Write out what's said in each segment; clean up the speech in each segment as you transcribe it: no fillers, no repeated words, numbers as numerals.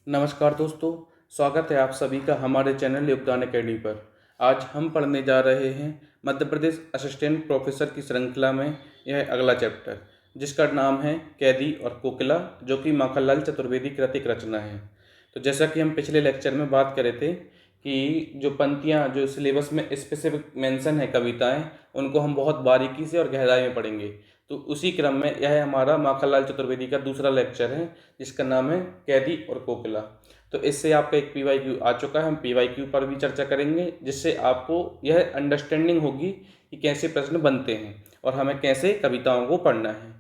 नमस्कार दोस्तों, स्वागत है आप सभी का हमारे चैनल योगदान अकेडमी पर। आज हम पढ़ने जा रहे हैं मध्य प्रदेश असिस्टेंट प्रोफेसर की श्रृंखला में यह अगला चैप्टर, जिसका नाम है कैदी और कोकिला, जो कि माखनलाल चतुर्वेदी कृत एक रचना है। तो जैसा कि हम पिछले लेक्चर में बात करे थे कि जो पंक्तियाँ जो सिलेबस में स्पेसिफिक मेंशन है कविताएं, उनको हम बहुत बारीकी से और गहराई में पढ़ेंगे। तो उसी क्रम में यह हमारा माखनलाल चतुर्वेदी का दूसरा लेक्चर है, जिसका नाम है कैदी और कोकिला। तो इससे आपका एक पीवाईक्यू आ चुका है, हम पीवाईक्यू पर भी चर्चा करेंगे, जिससे आपको यह अंडरस्टैंडिंग होगी कि कैसे प्रश्न बनते हैं और हमें कैसे कविताओं को पढ़ना है।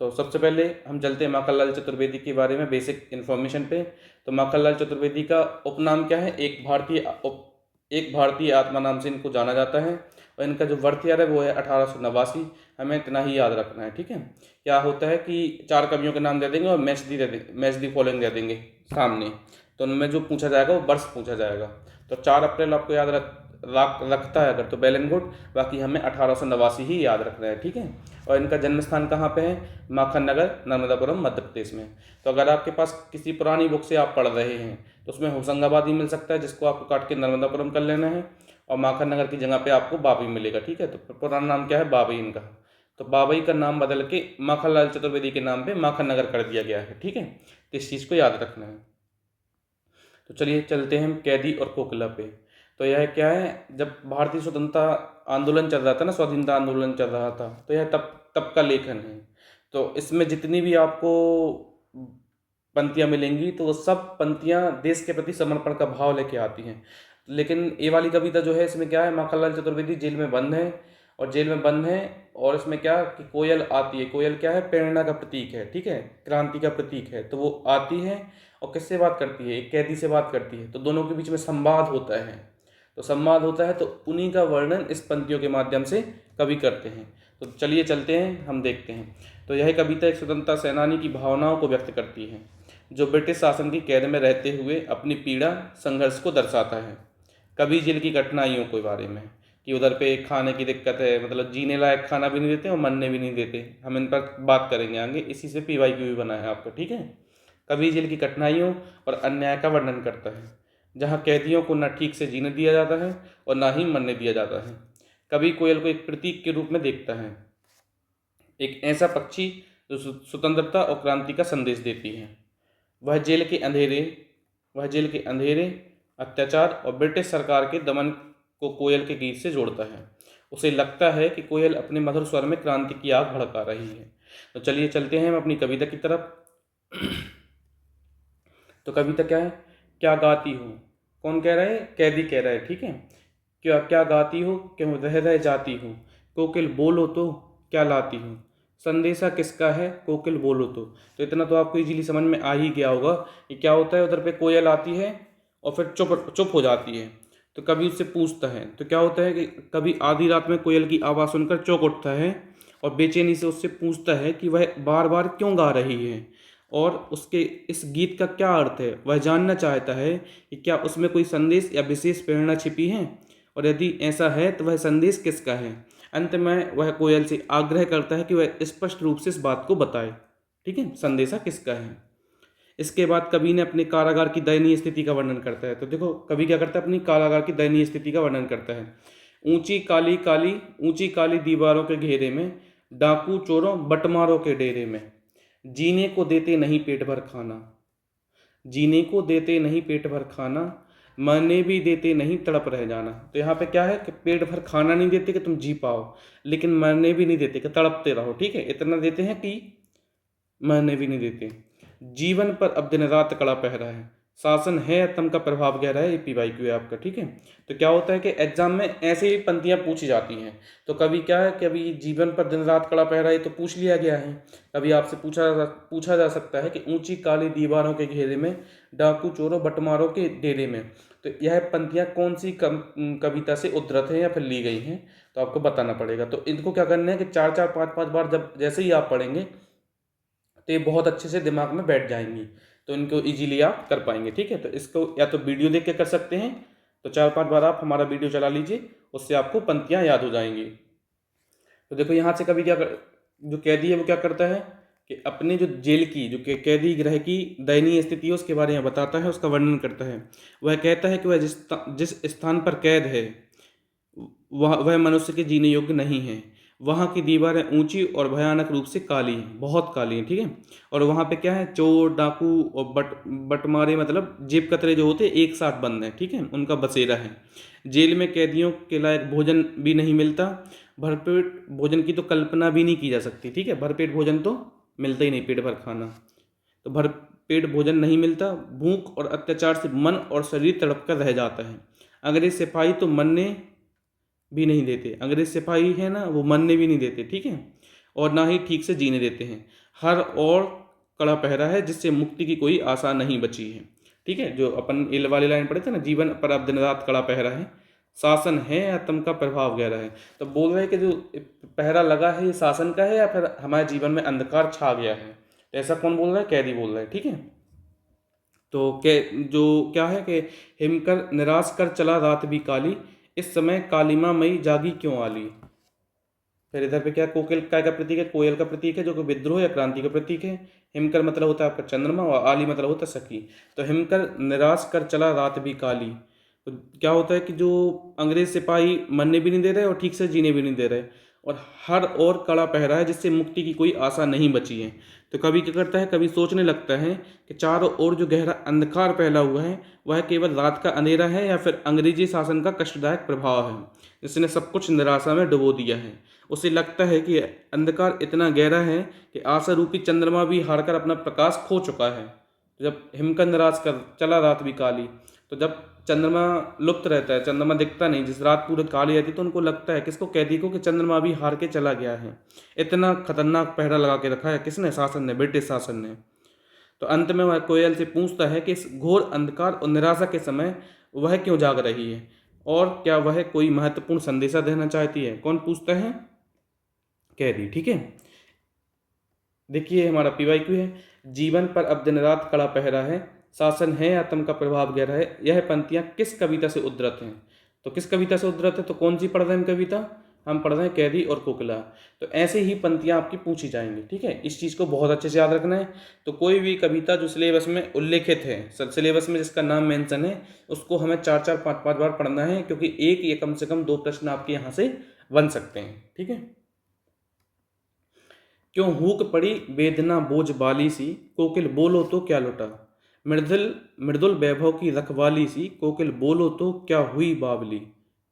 तो सबसे पहले हम चलते हैं माखनलाल चतुर्वेदी के बारे में बेसिक इन्फॉर्मेशन पे। तो माखनलाल चतुर्वेदी का उपनाम क्या है? एक भारतीय आत्मा नाम से इनको जाना जाता है, और इनका जो बर्थ ईयर है वो है 1889। हमें इतना ही याद रखना है, ठीक है। क्या होता है कि चार कवियों के नाम दे देंगे और मैच दी फॉलोइंग दे देंगे सामने, तो उनमें जो पूछा जाएगा वो वर्ष पूछा जाएगा। तो 4 अप्रैल आपको याद रखता है अगर तो वेल एंड गुड, बाकी हमें 1889 ही याद रखना है, ठीक है। और इनका जन्म स्थान कहाँ पे है? माखन नगर, नर्मदापुरम, मध्य प्रदेश में। तो अगर आपके पास किसी पुरानी बुक से आप पढ़ रहे हैं तो उसमें होशंगाबाद ही मिल सकता है, जिसको आपको काट के नर्मदापुरम कर लेना है, और माखन नगर की जगह पे आपको बाबई मिलेगा, ठीक है। तो पुराना नाम क्या है? बाबई इनका। तो बाबई का नाम बदल के माखनलाल चतुर्वेदी के नाम पे माखन नगर कर दिया गया है, ठीक है। तो इस चीज़ को याद रखना है। तो चलिए चलते हैं हम कैदी और कोकिला पे। तो यह क्या है, जब भारतीय स्वतंत्रता आंदोलन चल रहा था ना, स्वाधीनता आंदोलन चल रहा था, तो यह तब तब का लेखन है। तो इसमें जितनी भी आपको पंक्तियाँ मिलेंगी तो वो सब पंक्तियाँ देश के प्रति समर्पण का भाव लेके आती हैं। लेकिन ये वाली कविता जो है, इसमें क्या है, माखनलाल चतुर्वेदी जेल में बंद है, और जेल में बंद है, और इसमें क्या कि कोयल आती है। कोयल क्या है? प्रेरणा का प्रतीक है, ठीक है, क्रांति का प्रतीक है। तो वो आती है और किससे बात करती है? एक कैदी से बात करती है। तो दोनों के बीच में संवाद होता है। तो संवाद होता है, तो उन्हीं का वर्णन इस पंक्तियों के माध्यम से कवि करते हैं। तो चलिए चलते हैं, हम देखते हैं। तो यह कविता एक स्वतंत्रता सेनानी की भावनाओं को व्यक्त करती है, जो ब्रिटिश शासन की कैद में रहते हुए अपनी पीड़ा संघर्ष को दर्शाता है। कभी जेल की कठिनाइयों के बारे में, कि उधर पे खाने की दिक्कत है, मतलब जीने लायक खाना भी नहीं देते और मरने भी नहीं देते। हम इन पर बात करेंगे आगे, इसी से पीवाईक्यू भी बना है आपका, ठीक है। कभी जेल की कठिनाइयों और अन्याय का वर्णन करता है, जहाँ कैदियों को न ठीक से जीने दिया जाता है और ना ही मरने दिया जाता है। कभी कोयल को एक प्रतीक के रूप में देखता है, एक ऐसा पक्षी जो स्वतंत्रता और क्रांति का संदेश देती है। वह जेल के अंधेरे वह जेल के अंधेरे, अत्याचार और ब्रिटिश सरकार के दमन को कोयल के गीत से जोड़ता है। उसे लगता है कि कोयल अपने मधुर स्वर में क्रांति की आग भड़का रही है। तो चलिए चलते हैं हम अपनी कविता की तरफ। तो कविता क्या है? क्या गाती हो? कौन कह रहा है? कैदी कह रहा है, ठीक है। क्या क्या गाती हो, क्यों रह जाती हो? कोकिल बोलो तो क्या लाती हो? संदेशा किसका है? कोकिल बोलो तो इतना तो आपको इजीली समझ में आ ही गया होगा कि क्या होता है। उधर पे कोयल आती है और फिर चुप चुप हो जाती है। तो कभी उससे पूछता है, तो क्या होता है कि कभी आधी रात में कोयल की आवाज़ सुनकर चौंक उठता है और बेचैनी से उससे पूछता है कि वह बार बार क्यों गा रही है, और उसके इस गीत का क्या अर्थ है। वह जानना चाहता है कि क्या उसमें कोई संदेश या विशेष प्रेरणा छिपी है, और यदि ऐसा है तो वह संदेश किसका है। अंत में वह कोयल से आग्रह करता है कि वह स्पष्ट रूप से इस बात को बताए, ठीक है, संदेशा किसका है। इसके बाद कवि ने अपने कारागार की दयनीय स्थिति का वर्णन करता है। तो देखो कवि क्या करता है, अपनी कारागार की दयनीय स्थिति का वर्णन करता है। ऊंची काली दीवारों के घेरे में, डाकू चोरों बटमारों के डेरे में, जीने को देते नहीं पेट भर खाना, जीने को देते नहीं पेट भर खाना, मरने भी देते नहीं तड़प रह जाना। तो यहाँ पे क्या है कि पेट भर खाना नहीं देते कि तुम जी पाओ, लेकिन मरने भी नहीं देते कि तड़पते रहो, ठीक है, इतना देते हैं कि मरने भी नहीं देते। जीवन पर अब दिन रात कड़ा पहरा है, शासन है तम का प्रभाव गहरा है। ये पीवाईक्यू है आपका, ठीक है। तो क्या होता है कि एग्जाम में ऐसे ही पंक्तियां पूछी जाती हैं। तो कभी क्या है कि अभी जीवन पर दिन रात कड़ा पहरा है तो पूछ लिया गया है। कभी आपसे पूछा जा सकता है कि ऊंची काली दीवारों के घेरे में, डाकू चोरों बटमारों के डेरे में। तो यह पंक्तियां कौन सी कविता से उद्धृत है या फिर ली गई हैं, तो आपको बताना पड़ेगा। तो इनको क्या करना है कि चार चार पाँच पाँच बार जब जैसे ही आप पढ़ेंगे तो ये बहुत अच्छे से दिमाग में बैठ जाएंगी, तो इनको इजीली आप कर पाएंगे, ठीक है। तो इसको या तो वीडियो देख के कर सकते हैं, तो 4-5 बार आप हमारा वीडियो चला लीजिए, उससे आपको पंक्तियाँ याद हो जाएंगी। तो देखो यहाँ से कभी जो कैदी है वो क्या करता है कि अपने जो जेल की, जो कैदी गृह की दयनीय स्थिति है उसके बारे में बताता है, उसका वर्णन करता है। वह कहता है कि वह जिस स्थान पर कैद है वह मनुष्य के जीने योग्य नहीं है। वहाँ की दीवारें ऊंची और भयानक रूप से काली हैं, बहुत काली हैं, ठीक है। और वहाँ पे क्या है, चोर डाकू और बटमारे, मतलब जेब कतरे जो होते हैं एक साथ बंद हैं, ठीक है, उनका बसेरा है। जेल में कैदियों के लायक भोजन भी नहीं मिलता। भरपेट भोजन की तो कल्पना भी नहीं की जा सकती, ठीक है। भरपेट भोजन तो मिलता ही नहीं, पेट भर खाना। तो भरपेट भोजन नहीं मिलता। भूख और अत्याचार से मन और शरीर तड़प कर रह जाता है। अंग्रेज सिपाही तो मरने भी नहीं देते, अंग्रेज सिपाही है ना, वो मरने भी नहीं देते, ठीक है, और ना ही ठीक से जीने देते हैं। हर और कड़ा पहरा है जिससे मुक्ति की कोई आशा नहीं बची है, ठीक है। जो अपन इल वाली लाइन पढ़े थे ना, जीवन पर अब दिन रात कड़ा पहरा है, शासन है आत्म का प्रभाव गहरा है। तो बोल रहे हैं कि जो पहरा लगा है ये शासन का है या फिर हमारे जीवन में अंधकार छा गया है। तो ऐसा कौन बोल रहा है, कैदी बोल रहा है, ठीक है। तो जो क्या है कि हिमकर निराश कर चला रात भी काली, इस समय कालिमा मई जागी क्यों आली। फिर इधर पे क्या, कोकिल काय का प्रतीक है, कोयल का प्रतीक है, जो कि विद्रोह या क्रांति का प्रतीक है। हिमकर मतलब होता है आपका चंद्रमा, और आली मतलब होता है सखी। तो हिमकर निराश कर चला रात भी काली। तो क्या होता है कि जो अंग्रेज सिपाही मरने भी नहीं दे रहे और ठीक से जीने भी नहीं दे रहे, और हर ओर कड़ा पहरा है जिससे मुक्ति की कोई आशा नहीं बची है। तो कवि क्या करता है, कवि सोचने लगता है कि चारों ओर जो गहरा अंधकार फैला हुआ है वह केवल रात का अंधेरा है या फिर अंग्रेजी शासन का कष्टदायक प्रभाव है जिसने सब कुछ निराशा में डुबो दिया है। उसे लगता है कि अंधकार इतना गहरा है कि आशा रूपी चंद्रमा भी हारकर अपना प्रकाश खो चुका है। जब हिमकर निराश कर चला रात भी काली, तो जब चंद्रमा लुप्त रहता है, चंद्रमा दिखता नहीं, जिस रात पूरी काली रहती, तो उनको लगता है, किसको, कैदी को, कि चंद्रमा भी हार के चला गया है। इतना खतरनाक पहरा लगा के रखा है किसने, शासन ने, ब्रिटिश शासन ने। तो अंत में वह कोयल से पूछता है कि इस घोर अंधकार और निराशा के समय वह क्यों जाग रही है, और क्या वह कोई महत्वपूर्ण संदेशा देना चाहती है। कौन पूछता है, कैदी, ठीक है। देखिए हमारा PYQ है, जीवन पर अब दिन रात कड़ा पहरा है, शासन है आत्म का प्रभाव गहरा है। यह पंक्तियां किस कविता से उद्धृत हैं। तो किस कविता से उद्धृत है, तो कौन सी पढ़ रहे हैं हम कविता, हम पढ़ रहे हैं कैदी और कोकिला। तो ऐसे ही पंक्तियां आपकी पूछी जाएंगी, ठीक है। इस चीज़ को बहुत अच्छे से याद रखना है। तो कोई भी कविता जो सिलेबस में उल्लेखित है, सिलेबस में जिसका नाम मेंशन है, उसको हमें 4-4, 5-5 बार पढ़ना है, क्योंकि एक या कम से कम 2 प्रश्न आपके यहाँ से बन सकते हैं, ठीक है। क्यों हूक पड़ी वेदना बोझ बाली सी, कोकिल बोलो तो क्या लुटा। मृदुल मृदुल वैभव की रखवाली सी, कोकिल बोलो तो क्या हुई बावली।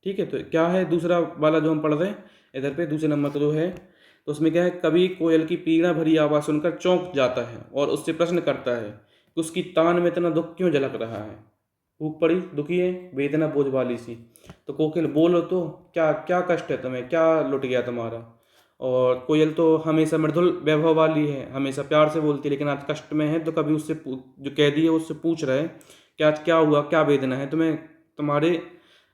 ठीक है। तो क्या है दूसरा वाला जो हम पढ़ रहे हैं इधर पे, दूसरे नंबर का जो है, तो उसमें क्या है, कवि कोयल की पीड़ा भरी आवाज़ सुनकर चौंक जाता है और उससे प्रश्न करता है कि उसकी तान में इतना दुख क्यों झलक रहा है। हूक पड़ी, दुखी है, वेदना बोझ वाली सी, तो कोकिल बोलो तो क्या क्या कष्ट है तुम्हें, क्या लुट गया तुम्हारा। और कोयल तो हमेशा मृदुल वैभव वाली है, हमेशा प्यार से बोलती है, लेकिन आज कष्ट में है। तो कभी उससे जो कैदी है उससे पूछ रहा है कि आज क्या हुआ, क्या वेदना है तुम्हें, तुम्हारे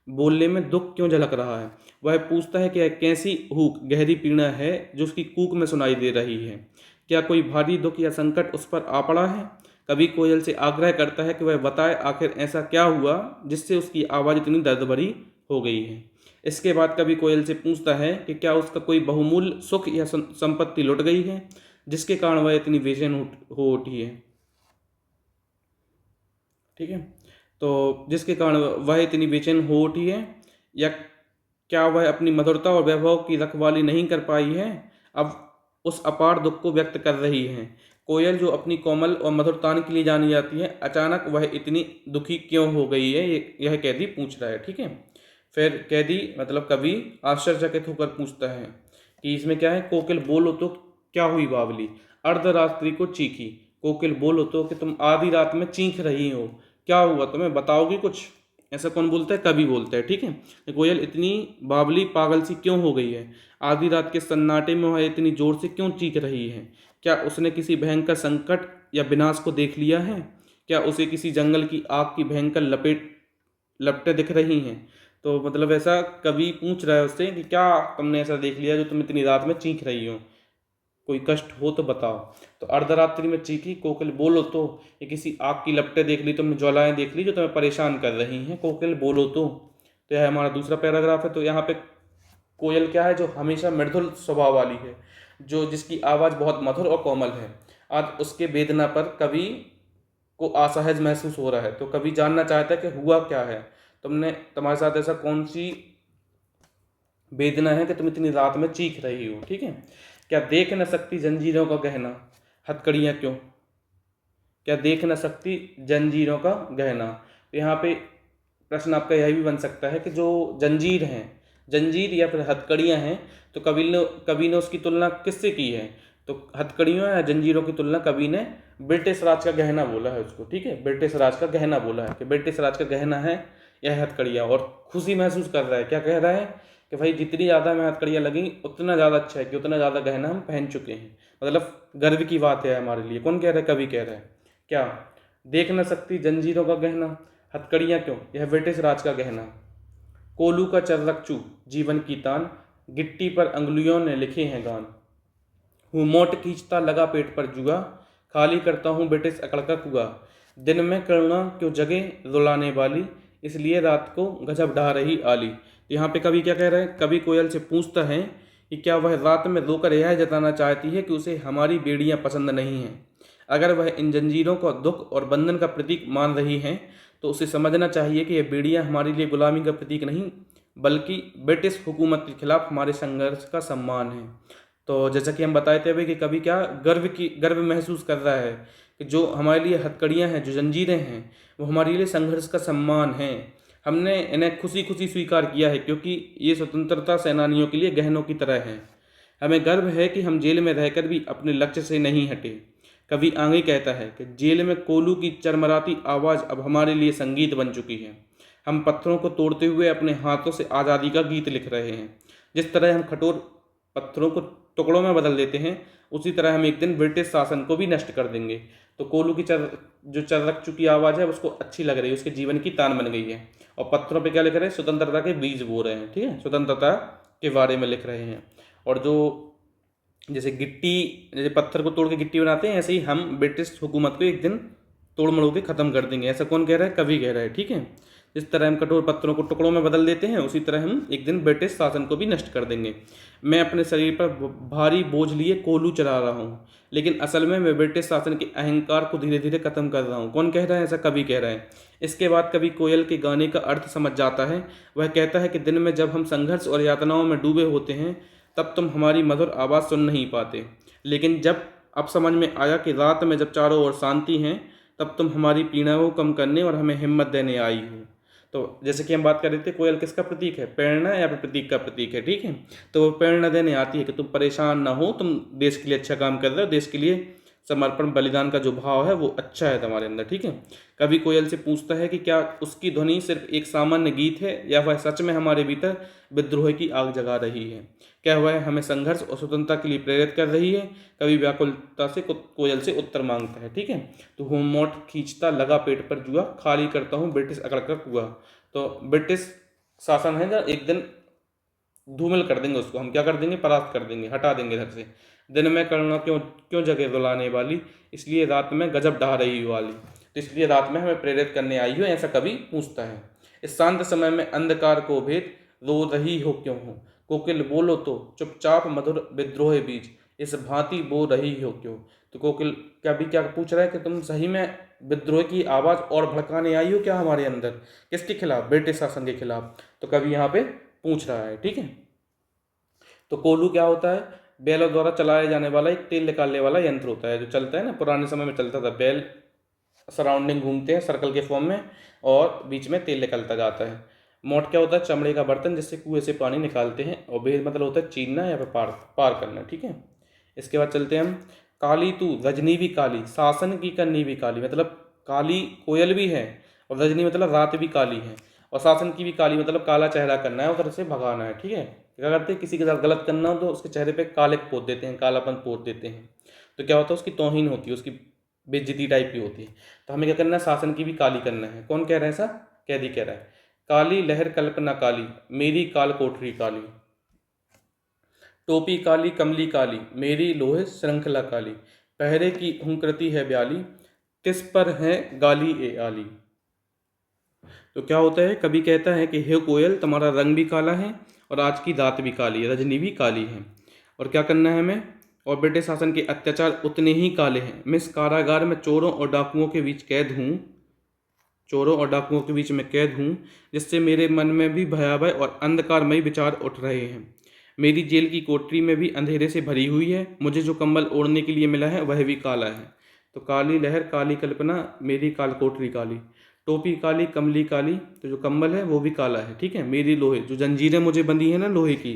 बोलने में दुख क्यों झलक रहा है। वह पूछता है कि कैसी हुक, गहरी पीड़ा है जो उसकी कूक में सुनाई दे रही है। क्या कोई भारी दुख या संकट उस पर आ पड़ा है। कभी कोयल से आग्रह करता है कि वह बताए आखिर ऐसा क्या हुआ जिससे उसकी आवाज़ इतनी दर्द भरी हो गई है। इसके बाद कभी कोयल से पूछता है कि क्या उसका कोई बहुमूल्य सुख या संपत्ति लुट गई है जिसके कारण वह इतनी बेचैन हो उठी है। ठीक है। तो जिसके कारण वह इतनी बेचैन हो उठी है, या क्या वह अपनी मधुरता और वैभव की रखवाली नहीं कर पाई है, अब उस अपार दुख को व्यक्त कर रही है। कोयल जो अपनी कोमल और मधुर तान के लिए जानी जाती है, अचानक वह इतनी दुखी क्यों हो गई है, यह कैदी पूछ रहा है। ठीक है। फिर कैदी मतलब कवि आश्चर्यचकित होकर पूछता है कि इसमें क्या है, कोकिल बोलो तो क्या हुई बावली, अर्धरात्रि को चीखी। कोकिल बोलो तो कि तुम आधी रात में चीख रही हो, क्या हुआ तुम्हें, बताओगी कुछ। ऐसा कौन बोलता है, कवि बोलता है। ठीक है। कोयल इतनी बावली पागल सी क्यों हो गई है, आधी रात के सन्नाटे में वह इतनी जोर से क्यों चीख रही है। क्या उसने किसी भयंकर संकट या विनाश को देख लिया है। क्या उसे किसी जंगल की आग की भयंकर लपटें दिख रही हैं। तो मतलब ऐसा कवि पूछ रहा है उससे कि क्या तुमने ऐसा देख लिया जो तुम इतनी रात में चीख रही हो, कोई कष्ट हो तो बताओ। तो अर्धरात्रि में चीखी, कोकिल बोलो तो, ये किसी आग की लपटें देख ली तुमने, ज्वालाएं देख ली जो तुम्हें परेशान कर रही हैं, कोकिल बोलो तो यह हमारा दूसरा पैराग्राफ है। तो यहाँ पे कोयल क्या है, जो हमेशा मृदुल स्वभाव वाली है, जो जिसकी आवाज़ बहुत मधुर और कोमल है। आज उसके वेदना पर कवि को असहज महसूस हो रहा है, तो कवि जानना चाहता है कि हुआ क्या है, तुम्हारे साथ ऐसा कौन सी वेदना है कि तुम इतनी रात में चीख रही हो। ठीक है। क्या देख न सकती जंजीरों का गहना, हथकड़ियाँ क्यों। क्या देख न सकती जंजीरों का गहना। तो यहाँ पे प्रश्न आपका यह भी बन सकता है कि जो जंजीर हैं, जंजीर या फिर हथकड़ियाँ हैं, तो कवि ने उसकी तुलना किससे की है। तो हथकड़ियों या जंजीरों की तुलना कवि ने ब्रिटिश राज का गहना बोला है उसको। ठीक है, ब्रिटिश राज का गहना बोला है कि ब्रिटिश राज का गहना है यह हथकड़ियाँ। और खुशी महसूस कर रहा है, क्या कह रहा है कि भाई जितनी ज़्यादा हमें हथकड़ियाँ लगी उतना ज़्यादा अच्छा है कि उतना ज़्यादा गहना हम पहन चुके हैं, मतलब गर्व की बात है हमारे लिए। कौन कह रहा है, कवि कह रहा है। क्या देख न सकती जंजीरों का गहना, हथकड़ियाँ क्यों, यह ब्रिटिश राज का गहना। कोलू का चर्रकचू जीवन की तान, गिट्टी पर अंगुलियों ने लिखे हैं गान। हूँ मोट खींचता लगा पेट पर जुआ, खाली करता हूँ ब्रिटिश अकड़ का कुआ। दिन में करुणा क्यों जगे रुलाने वाली, इसलिए रात को गजब ढा रही आली। तो यहाँ पे कवि क्या कह रहे हैं, कवि कोयल से पूछता है कि क्या वह रात में रोकर यह जताना चाहती है कि उसे हमारी बेड़ियाँ पसंद नहीं हैं। अगर वह इन जंजीरों को दुख और बंधन का प्रतीक मान रही हैं, तो उसे समझना चाहिए कि यह बेड़ियाँ हमारे लिए गुलामी का प्रतीक नहीं, बल्कि ब्रिटिश हुकूमत के खिलाफ हमारे संघर्ष का सम्मान है। तो जैसा कि हम बताए थे अभी कि कभी क्या गर्व महसूस कर रहा है कि जो हमारे लिए हथकड़ियाँ हैं, जो जंजीरें हैं, वो हमारे लिए संघर्ष का सम्मान है। हमने इन्हें खुशी खुशी स्वीकार किया है क्योंकि ये स्वतंत्रता सेनानियों के लिए गहनों की तरह हैं। हमें गर्व है कि हम जेल में रहकर भी अपने लक्ष्य से नहीं हटे। कवि आगे कहता है कि जेल में कोलू की चरमराती आवाज़ अब हमारे लिए संगीत बन चुकी है। हम पत्थरों को तोड़ते हुए अपने हाथों से आज़ादी का गीत लिख रहे हैं। जिस तरह हम कठोर पत्थरों को टुकड़ों में बदल देते हैं, उसी तरह हम एक दिन ब्रिटिश शासन को भी नष्ट कर देंगे। तो कोलू की जो चर्रक चुकी आवाज़ है उसको अच्छी लग रही है, उसके जीवन की तान बन गई है। और पत्थरों पे क्या लिख रहे हैं, स्वतंत्रता के बीज बो रहे हैं। ठीक है, स्वतंत्रता के बारे में लिख रहे हैं। और जो जैसे जैसे पत्थर को तोड़ के गिट्टी बनाते हैं, ऐसे ही हम ब्रिटिश हुकूमत को एक दिन तोड़ मरोड़ के ख़त्म कर देंगे। ऐसा कौन कह रहा है, कवि कह रहा है। ठीक है, जिस तरह हम कठोर पत्थरों को टुकड़ों में बदल देते हैं, उसी तरह हम एक दिन ब्रिटिश शासन को भी नष्ट कर देंगे। मैं अपने शरीर पर भारी बोझ लिए कोलू चला रहा हूँ, लेकिन असल में मैं ब्रिटिश शासन के अहंकार को धीरे धीरे खत्म कर रहा हूँ। कौन कह रहा है, ऐसा कवि कह रहा है। इसके बाद कवि कोयल के गाने का अर्थ समझ जाता है। वह कहता है कि दिन में जब हम संघर्ष और यातनाओं में डूबे होते हैं, तब तुम हमारी मधुर आवाज़ सुन नहीं पाते, लेकिन जब अब समझ में आया कि रात में जब चारों ओर शांति है, तब तुम हमारी पीड़ा को कम करने और हमें हिम्मत देने आई हो। तो जैसे कि हम बात कर रहे थे, कोयल किसका प्रतीक है, प्रेरणा या फिर प्रतीक का प्रतीक है। ठीक है, तो वो प्रेरणा देने आती है कि तुम परेशान ना हो, तुम देश के लिए अच्छा काम कर रहे हो, देश के लिए समर्पण बलिदान का जो भाव है वो अच्छा है तुम्हारे अंदर। ठीक है, कवि कोयल से पूछता है कि क्या उसकी ध्वनि सिर्फ एक सामान्य गीत है या वह सच में हमारे भीतर विद्रोह की आग जगा रही है। क्या वह हमें संघर्ष और स्वतंत्रता के लिए प्रेरित कर रही है। कवि व्याकुलता से कोयल से उत्तर मांगता है। ठीक है, तो हूँ मोट खींचता लगा पेट पर जुआ, खाली करता हूँ ब्रिटिश अकड़ का कुआ। तो ब्रिटिश शासन है ना, एक दिन धूमिल कर देंगे उसको, हम क्या कर देंगे, परास्त कर देंगे, हटा देंगे इधर से। दिन में करुणा क्यों क्यों जगह रुलाने वाली, इसलिए रात में गजब ढा रही वाली। तो इसलिए रात में हमें प्रेरित करने आई हो, ऐसा कवि पूछता है। इस शांत समय में अंधकार को भेद, रो रही हो क्यों हो, कोकिल बोलो तो चुपचाप मधुर विद्रोह बीज, इस भांति बो रही हो क्यों। तो कोकिल क्या पूछ रहा है कि तुम सही में विद्रोह की आवाज़ और भड़काने आई हो क्या हमारे अंदर, किसके खिलाफ, ब्रिटिश शासन के खिलाफ। तो कवि यहाँ पे पूछ रहा है। ठीक है, तो कोलू क्या होता है, बैलों द्वारा चलाया जाने वाला एक तेल निकालने वाला यंत्र होता है, जो चलता है ना, पुराने समय में चलता था। बैल सराउंडिंग घूमते हैं सर्कल के फॉर्म में और बीच में तेल निकलता जाता है। मोट क्या होता है, चमड़े का बर्तन जिससे कुएं से पानी निकालते हैं। और भेद मतलब होता है छीनना या फिर पार करना। ठीक है, इसके बाद चलते हैं हम। काली तू रजनी भी काली, शासन की कन्नी भी काली, मतलब काली कोयल भी है और रजनी मतलब रात भी काली है, और शासन की भी काली मतलब काला चेहरा करना है, उधर से भगाना है। ठीक है, क्या करते हैं, किसी के साथ गलत करना हो तो उसके चेहरे पे काले पोत देते हैं, कालापन पोत देते हैं। तो क्या होता है, उसकी तौहीन होती है, उसकी बेइज्जती टाइप की होती है। तो हमें क्या करना है, शासन की भी काली करना है। कौन कह रहा है ऐसा, कैदी कह रहा है। काली लहर कल्पना काली, मेरी काल कोठरी काली, टोपी काली कमली काली, मेरी लोहे श्रृंखला काली, पहरे की हुंकृति है ब्याली, किस पर है गाली ए आली। तो क्या होता है, कभी कहता है कि हे कोयल तुम्हारा रंग भी काला है और आज की रात भी काली है, रजनी भी काली है। और क्या करना है हमें, और ब्रिटिश शासन के अत्याचार उतने ही काले हैं। मैं इस कारागार में चोरों और डाकुओं के बीच कैद हूँ, चोरों और डाकुओं के बीच में कैद हूँ, जिससे मेरे मन में भी भयावह और अंधकारमयी विचार उठ रहे हैं। मेरी जेल की कोठरी में भी अंधेरे से भरी हुई है। मुझे जो कंबल ओढ़ने के लिए मिला है वह भी काला है। तो काली लहर, काली कल्पना, मेरी काल कोठरी काली, टोपी काली, कमली काली, तो जो कंबल है वो भी काला है। ठीक है, मेरी लोहे जो जंजीरें मुझे बंधी है ना लोहे की,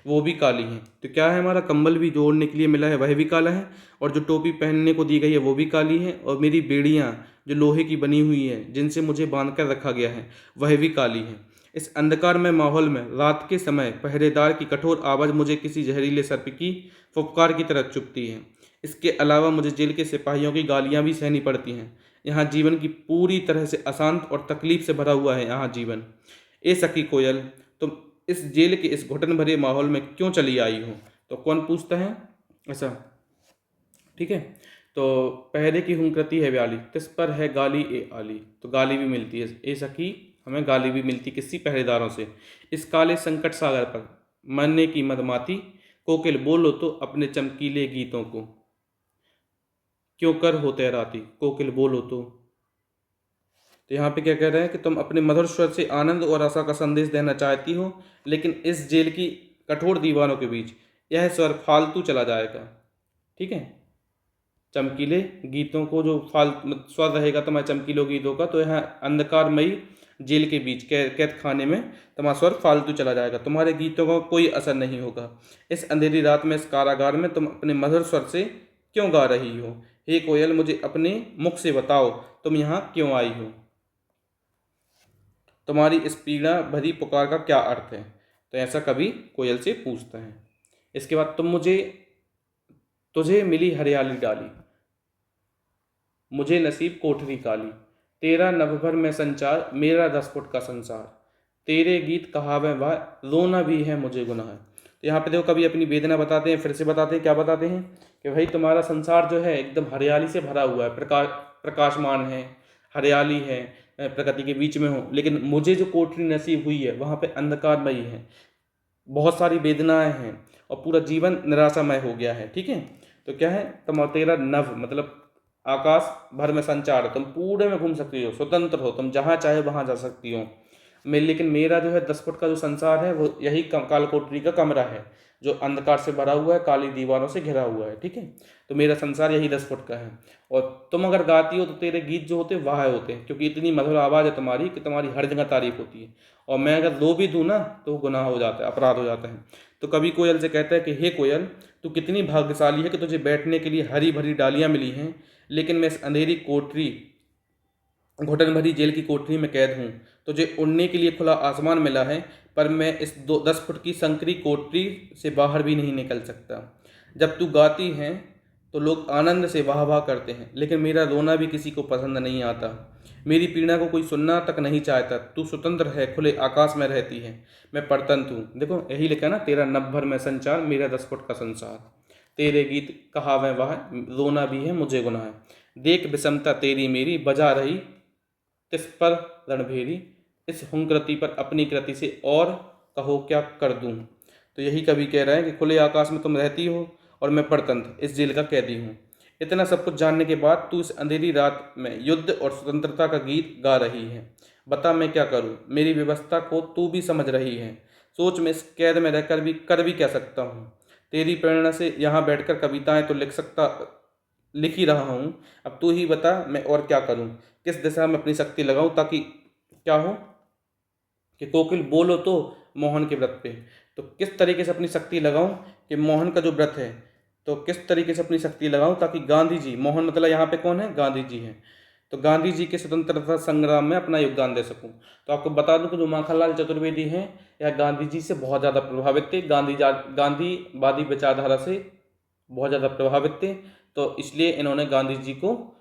वो भी काली हैं। तो क्या है, हमारा कंबल भी जो ओढ़ने के लिए मिला है वह भी काला है, और जो टोपी पहनने को दी गई है वो भी काली है, और मेरी बेड़ियाँ जो लोहे की बनी हुई है जिनसे मुझे बांध कर रखा गया है वह भी काली है। इस अंधकारमय माहौल में रात के समय पहरेदार की कठोर आवाज़ मुझे किसी जहरीले सर्प की फुफकार की तरह चुभती है। इसके अलावा मुझे जेल के सिपाहियों की गालियां भी सहनी पड़ती हैं। यहाँ जीवन की पूरी तरह से अशांत और तकलीफ से भरा हुआ है यहाँ जीवन। ए सखी कोयल, तुम इस जेल के इस घुटन भरे माहौल में क्यों चली आई हो? तो कौन पूछता है ऐसा? ठीक है, तो पहरे की हुंकृति है व्याली, तिस पर है गाली ए आली। तो गाली भी मिलती है ए सखी, हमें गाली भी मिलती किसी पहरेदारों से। इस काले संकट सागर पर मरने की मदमाती, कोकिल बोलो तो अपने चमकीले गीतों को, क्यों कर हो तैराती, कोकिल बोलो तो यहाँ पे क्या कह रहे हैं कि तुम अपने मधुर स्वर से आनंद और आशा का संदेश देना चाहती हो, लेकिन इस जेल की कठोर दीवारों के बीच यह स्वर फालतू चला जाएगा। ठीक है, चमकीले गीतों को जो स्वर रहेगा तुम्हारे चमकीले गीतों का, तो यहाँ अंधकारमयी जेल के बीच कैद खाने में तुम्हारा स्वर फालतू चला जाएगा, तुम्हारे गीतों का कोई असर नहीं होगा। इस अंधेरी रात में इस कारागार में तुम अपने मधुर स्वर से क्यों गा रही हो? हे कोयल, मुझे अपने मुख से बताओ तुम यहाँ क्यों आई हो? तुम्हारी इस पीड़ा भरी पुकार का क्या अर्थ है? तो ऐसा कवि कोयल से पूछता है। इसके बाद तुझे मिली हरियाली डाली, मुझे नसीब कोठरी काली, तेरा नभभर में संचार, मेरा 10 फुट का संसार, तेरे गीत कहावे वाह, रोना भी है मुझे गुनाह। तो यहाँ पे देखो कभी अपनी वेदना बताते हैं, फिर से बताते हैं, क्या बताते हैं कि भाई तुम्हारा संसार जो है एकदम हरियाली से भरा हुआ है, प्रकाशमान है, हरियाली है, प्रकृति के बीच में हो, लेकिन मुझे जो कोठरी नसीब हुई है वहाँ पे अंधकारमयी है, बहुत सारी वेदनाएं हैं और पूरा जीवन निराशामय हो गया है। ठीक है, तो क्या है, तेरा नभ मतलब आकाश भर में संचार, तुम पूरे में घूम सकती हो, स्वतंत्र हो, तुम जहाँ चाहे वहाँ जा सकती हो। लेकिन मेरा जो है 10 फुट का जो संसार है वो यही कालकोठरी का कमरा है, जो अंधकार से भरा हुआ है, काली दीवारों से घिरा हुआ है। ठीक है, तो मेरा संसार यही 10 फुट का है। और तुम अगर गाती हो तो तेरे गीत जो होते हैं वाह होते हैं, क्योंकि इतनी मधुर आवाज़ है तुम्हारी कि तुम्हारी हर जगह तारीफ होती है। और मैं अगर रो भी दूँ ना तो गुनाह हो जाता है, अपराध हो जाता है। तो कभी कोयल से कहता है कि हे कोयल, तू कितनी भाग्यशाली है कि तुझे बैठने के लिए हरी भरी डालियाँ मिली हैं, लेकिन मैं इस अंधेरी कोठरी, घुटन भरी जेल की कोठरी में कैद हूँ। तुझे उड़ने के लिए खुला आसमान मिला है, पर मैं इस 10 फुट की संकरी कोठरी से बाहर भी नहीं निकल सकता। जब तू गाती हैं तो लोग आनंद से वाह वाह करते हैं, लेकिन मेरा रोना भी किसी को पसंद नहीं आता। मेरी पीड़ा को कोई सुनना तक नहीं चाहता। तू स्वतंत्र है, खुले आकाश में रहती है, मैं परतंत्र हूँ। देखो यही लिखा ना, तेरा नभ भर में संचार, मेरा 10 फुट का संसार, तेरे गीत कहावे वाह, रोना भी है मुझे गुनाह। देख विषमता तेरी मेरी, बजा रही तिस पर रणभेरी, इस हुंकृति पर अपनी कृति से और कहो क्या कर दूं। तो यही कवि कह रहा है कि खुले आकाश में तुम रहती हो और मैं परतंत्र, इस जेल का कैदी हूँ। इतना सब कुछ जानने के बाद तू इस अंधेरी रात में युद्ध और स्वतंत्रता का गीत गा रही है। बता मैं क्या करूँ, मेरी व्यवस्था को तू भी समझ रही है। सोच मैं इस कैद में रहकर भी कर भी क्या सकता हूँ। तेरी प्रेरणा से यहाँ बैठकर कविताएं तो लिख ही रहा हूँ। अब तू ही बता मैं और क्या करूँ, किस दिशा में अपनी शक्ति लगाऊं ताकि क्या हो कि कोकिल बोलो तो मोहन के व्रत पे। तो किस तरीके से अपनी शक्ति लगाऊं कि मोहन का जो व्रत है, तो किस तरीके से अपनी शक्ति लगाऊं ताकि गांधी जी, मोहन मतलब यहाँ पे कौन है, गांधी जी हैं, तो गांधी जी के स्वतंत्रता संग्राम में अपना योगदान दे सकूं। तो आपको बता दूं कि जो माखनलाल चतुर्वेदी हैं यह गांधी जी से बहुत ज़्यादा प्रभावित थे, गांधीवादी विचारधारा से बहुत ज़्यादा प्रभावित थे। तो इसलिए इन्होंने गांधी जी को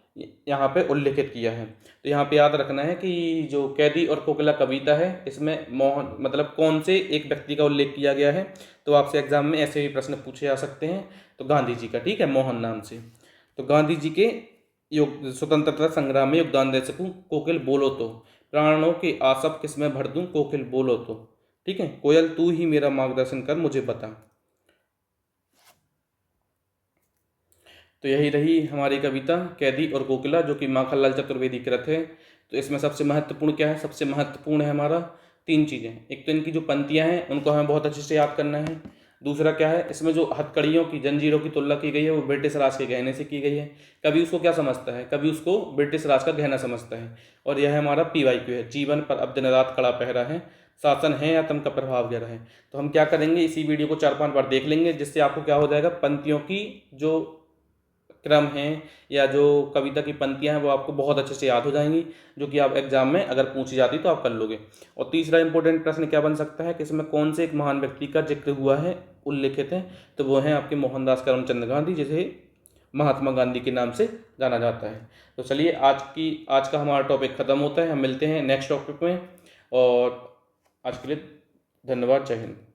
यहाँ पे उल्लेखित किया है। तो यहाँ पे याद रखना है कि जो कैदी और कोकिला कविता है इसमें मोहन मतलब कौन से एक व्यक्ति का उल्लेख किया गया है। तो आपसे एग्जाम में ऐसे भी प्रश्न पूछे जा सकते हैं। तो गांधी जी का, ठीक है, मोहन नाम से। तो गांधी जी के स्वतंत्रता संग्राम में योगदान दे सकूं, कोकिल बोलो तो, प्राणों के आसप किसमें भर दूं, कोकिल बोलो तो। ठीक है, कोयल तू ही मेरा मार्गदर्शन कर, मुझे बता। तो यही रही हमारी कविता कैदी और कोकिला, जो कि माखनलाल चतुर्वेदी कृत है। तो इसमें सबसे महत्वपूर्ण क्या है? सबसे महत्वपूर्ण है हमारा 3 चीज़ें। एक तो इनकी जो पंक्तियाँ हैं उनको हमें बहुत अच्छे से याद करना है। दूसरा क्या है, इसमें जो हथकड़ियों की, जंजीरों की तुलना की गई है वो ब्रिटिश राज के गहने से की गई है। कभी उसको क्या समझता है? कभी उसको ब्रिटिश राज का गहना समझता है। और यह हमारा PYQ है, जीवन पर अब दिन रात कड़ा पहरा है, शासन है आतंक का प्रभाव गहरा है। तो हम क्या करेंगे, इसी वीडियो को 4-5 बार देख लेंगे, जिससे आपको क्या हो जाएगा, पंक्तियों की जो क्रम है या जो कविता की पंक्तियां हैं वो आपको बहुत अच्छे से याद हो जाएंगी, जो कि आप एग्जाम में अगर पूछी जाती तो आप कर लोगे। और तीसरा इंपॉर्टेंट प्रश्न क्या बन सकता है कि इसमें कौन से एक महान व्यक्ति का जिक्र हुआ है, उल्लेखित है? तो वो हैं आपके मोहनदास करमचंद गांधी, जिसे महात्मा गांधी के नाम से जाना जाता है। तो चलिए आज का हमारा टॉपिक ख़त्म होता है। हम मिलते हैं नेक्स्ट टॉपिक में, और आज के लिए धन्यवाद। जय हिंद।